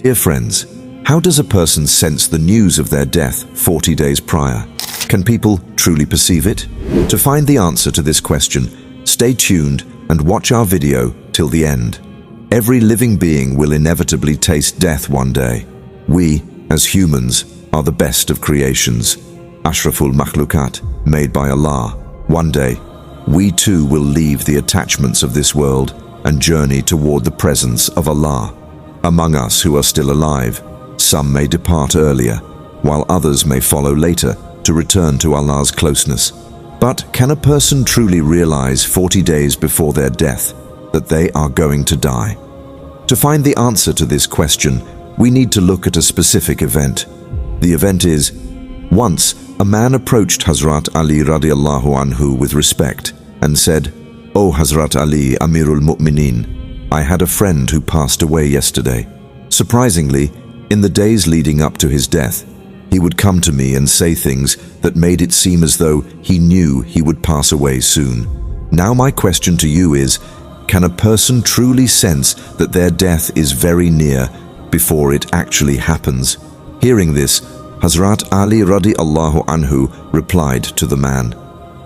Dear friends, how does a person sense the news of their death 40 days prior? Can people truly perceive it? To find the answer to this question, stay tuned and watch our video till the end. Every living being will inevitably taste death one day. We, as humans, are the best of creations. Ashraful Makhlukat, made by Allah. One day, we too will leave the attachments of this world and journey toward the presence of Allah. Among us who are still alive, some may depart earlier, while others may follow later to return to Allah's closeness. But can a person truly realize 40 days before their death that they are going to die? To find the answer to this question, we need to look at a specific event. The event is, once a man approached Hazrat Ali radiallahu anhu with respect and said, "O Hazrat Ali, Amirul Mu'mineen, I had a friend who passed away yesterday. Surprisingly, in the days leading up to his death, he would come to me and say things that made it seem as though he knew he would pass away soon. Now my question to you is, can a person truly sense that their death is very near before it actually happens?" Hearing this, Hazrat Ali radiallahu anhu replied to the man,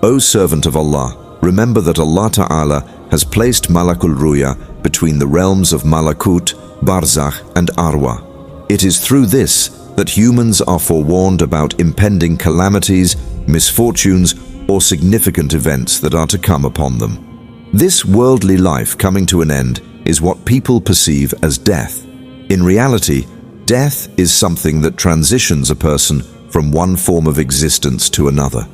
"O servant of Allah, remember that Allah Ta'ala has placed Malakul Ruya between the realms of Malakut, Barzakh and Arwah. It is through this that humans are forewarned about impending calamities, misfortunes, or significant events that are to come upon them. This worldly life coming to an end is what people perceive as death. In reality, death is something that transitions a person from one form of existence to another.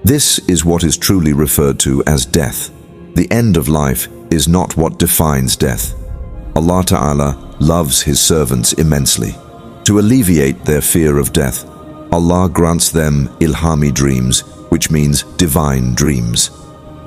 This is what is truly referred to as death. The end of life is not what defines death. Allah Ta'ala loves His servants immensely. To alleviate their fear of death, Allah grants them ilhami dreams, which means divine dreams.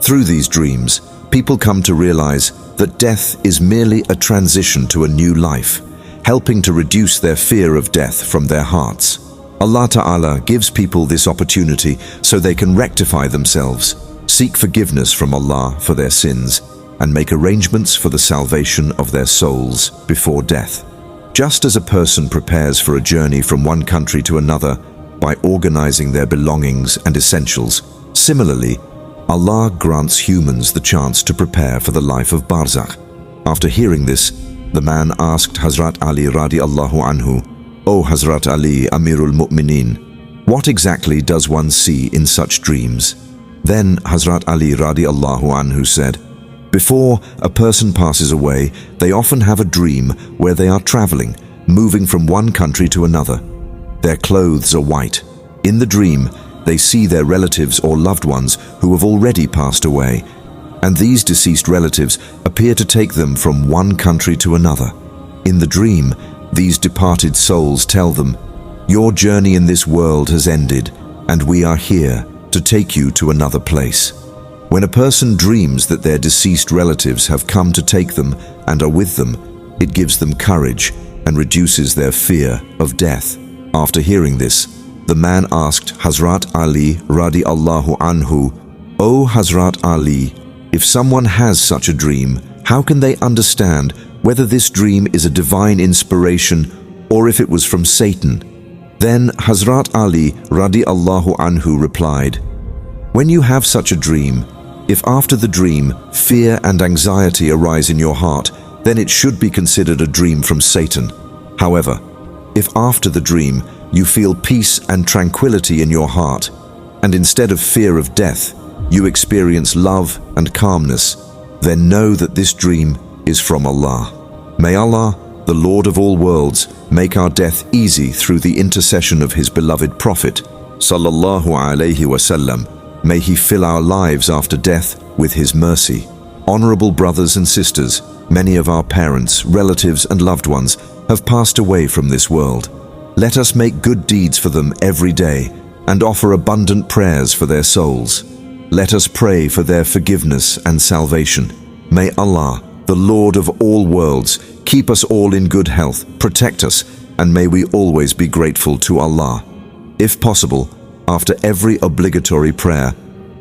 Through these dreams, people come to realize that death is merely a transition to a new life, helping to reduce their fear of death from their hearts. Allah Ta'ala gives people this opportunity so they can rectify themselves, seek forgiveness from Allah for their sins, and make arrangements for the salvation of their souls before death. Just as a person prepares for a journey from one country to another by organizing their belongings and essentials, similarly, Allah grants humans the chance to prepare for the life of Barzakh. After hearing this, the man asked Hazrat Ali radiallahu anhu, "O Hazrat Ali, Amirul Mu'mineen, what exactly does one see in such dreams?" Then Hazrat Ali radiallahu anhu said, "Before a person passes away, they often have a dream where they are traveling, moving from one country to another. Their clothes are white. In the dream, they see their relatives or loved ones who have already passed away, and these deceased relatives appear to take them from one country to another. In the dream, these departed souls tell them, 'Your journey in this world has ended, and we are here to take you to another place.' When a person dreams that their deceased relatives have come to take them and are with them, it gives them courage and reduces their fear of death." After hearing this, the man asked Hazrat Ali radiallahu anhu, "O Hazrat Ali, if someone has such a dream, how can they understand whether this dream is a divine inspiration or if it was from Satan?" Then Hazrat Ali radiallahu anhu replied, "When you have such a dream, if after the dream fear and anxiety arise in your heart, then it should be considered a dream from Satan. However, if after the dream you feel peace and tranquility in your heart, and instead of fear of death, you experience love and calmness, then know that this dream is from Allah. May Allah, the Lord of all worlds, make our death easy through the intercession of His beloved Prophet, sallallahu alayhi wasallam. May He fill our lives after death with His mercy. Honorable brothers and sisters, many of our parents, relatives and loved ones have passed away from this world. Let us make good deeds for them every day and offer abundant prayers for their souls. Let us pray for their forgiveness and salvation. May Allah, the Lord of all worlds, keep us all in good health, protect us, and may we always be grateful to Allah. If possible, after every obligatory prayer,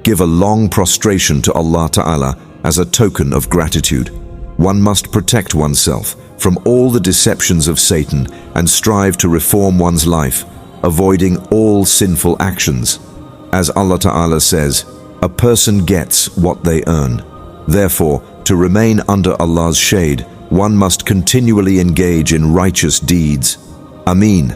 give a long prostration to Allah Ta'ala as a token of gratitude. One must protect oneself from all the deceptions of Satan and strive to reform one's life, avoiding all sinful actions. As Allah Ta'ala says, a person gets what they earn. Therefore, to remain under Allah's shade, one must continually engage in righteous deeds. Ameen.